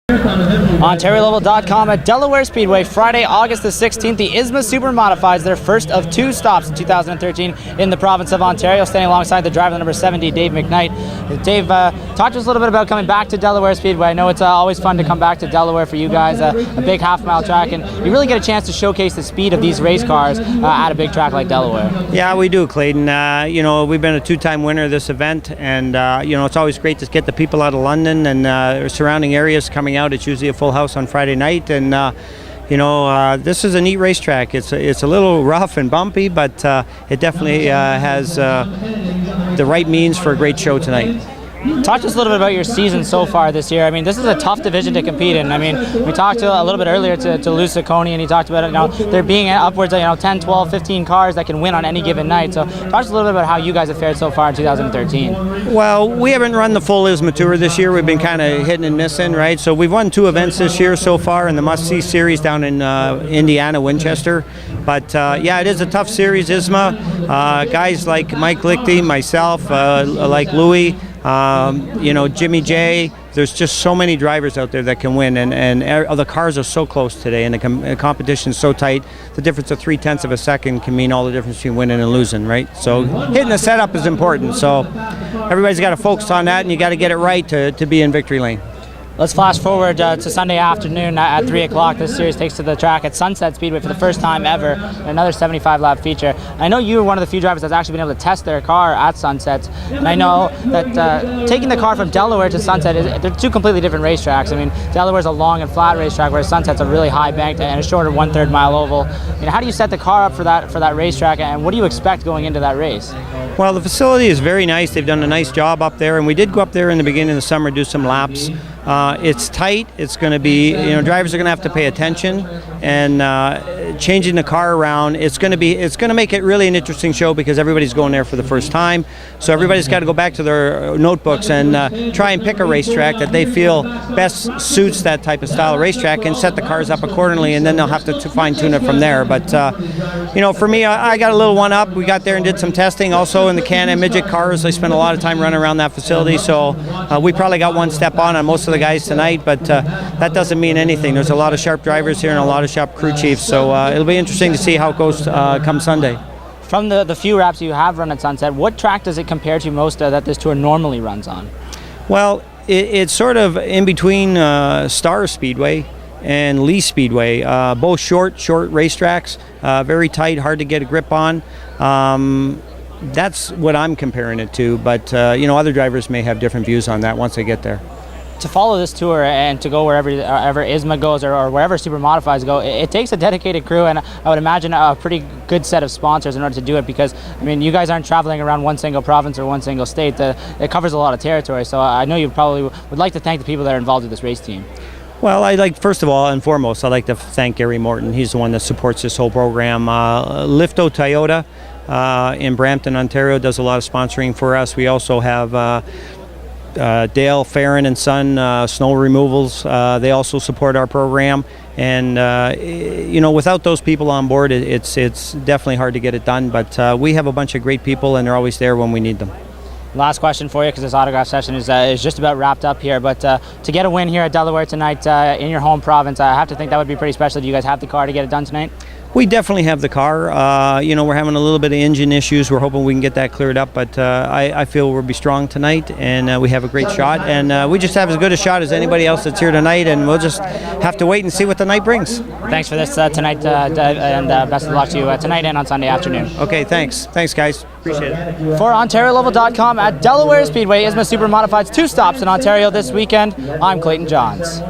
OntarioLocal.com at Delaware Speedway, Friday, August the 16th. The ISMA Super Modified, their first of two stops in 2013 in the province of Ontario. Standing alongside the driver, number 70, Dave McKnight. Dave, talk to us a little bit about coming back to Delaware Speedway. I know it's always fun to come back to Delaware for you guys, a big half-mile track, and you really get a chance to showcase the speed of these race cars at a big track like Delaware. Yeah, we do, Clayton. We've been a two-time winner of this event, and it's always great to get the people out of London and surrounding areas coming out. It's usually a full house on Friday night, and this is a neat racetrack. It's a little rough and bumpy, but it definitely has the right means for a great show tonight. Talk to us a little bit about your season so far this year. I mean, this is a tough division to compete in. I mean, we talked a little bit earlier to Lou Ciccone, and he talked about it, there being upwards of 10, 12, 15 cars that can win on any given night. So talk to us a little bit about how you guys have fared so far in 2013. Well, we haven't run the full ISMA Tour this year. We've been kind of hitting and missing, right? So we've won two events this year so far in the must-see series down in Indiana, Winchester. But it is a tough series, ISMA. Guys like Mike Lichty, myself, like Louie, Jimmy J. There's just so many drivers out there that can win, and the cars are so close today, and the competition is so tight. The difference of 0.3 of a second can mean all the difference between winning and losing, right? So hitting the setup is important. So everybody's got to focus on that, and you got to get it right to be in victory lane. Let's flash forward to Sunday afternoon at 3 o'clock. This series takes to the track at Sunset Speedway for the first time ever, another 75-lap feature. I know you were one of the few drivers that's actually been able to test their car at Sunset, and I know that taking the car from Delaware to Sunset, they're two completely different racetracks. I mean, Delaware's a long and flat racetrack, whereas Sunset's a really high banked and a shorter 1/3 mile oval. How do you set the car up for that racetrack, and what do you expect going into that race? Well, the facility is very nice. They've done a nice job up there, and we did go up there in the beginning of the summer, do some laps. It's tight. It's going to be, drivers are going to have to pay attention, and changing the car around. It's going to make it really an interesting show because everybody's going there for the first time. So everybody's got to go back to their notebooks and try and pick a racetrack that they feel best suits that type of style of racetrack and set the cars up accordingly, and then they'll have to fine-tune it from there. But for me, I got a little one up. We got there and did some testing also in the Can-Am midget cars. I spent a lot of time running around that facility, so we probably got one step on most of the guys tonight, but that doesn't mean anything. There's a lot of sharp drivers here and a lot of sharp crew chiefs, so it'll be interesting to see how it goes come Sunday. From the few laps you have run at Sunset, what track does it compare to most that this tour normally runs on? Well, it's sort of in between Star Speedway and Lee Speedway, both short racetracks, very tight, hard to get a grip on. That's what I'm comparing it to, but other drivers may have different views on that once they get there. To follow this tour and to go wherever ISMA goes or wherever Super Modifieds go, it takes a dedicated crew, and I would imagine a pretty good set of sponsors in order to do it, because you guys aren't traveling around one single province or one single state. It covers a lot of territory, so I know you probably would like to thank the people that are involved with this race team. Well, first of all and foremost, I'd like to thank Gary Morton. He's the one that supports this whole program. Lifto Toyota in Brampton, Ontario does a lot of sponsoring for us. We also have Dale Farron and Son Snow Removals. They also support our program, and without those people on board, it's definitely hard to get it done, but we have a bunch of great people, and they're always there when we need them. Last question for you, because this autograph session is just about wrapped up here, but to get a win here at Delaware tonight in your home province, I have to think that would be pretty special. Do you guys have the car to get it done tonight? We definitely have the car. We're having a little bit of engine issues. We're hoping we can get that cleared up, but I feel we'll be strong tonight, and we have a great shot, and we just have as good a shot as anybody else that's here tonight, and we'll just have to wait and see what the night brings. Thanks for this tonight, and best of luck to you tonight and on Sunday afternoon. Okay, thanks. Thanks, guys. Appreciate it. For OntarioLocal.com at Delaware Speedway, ISMA Super Modified's two stops in Ontario this weekend, I'm Clayton Johns.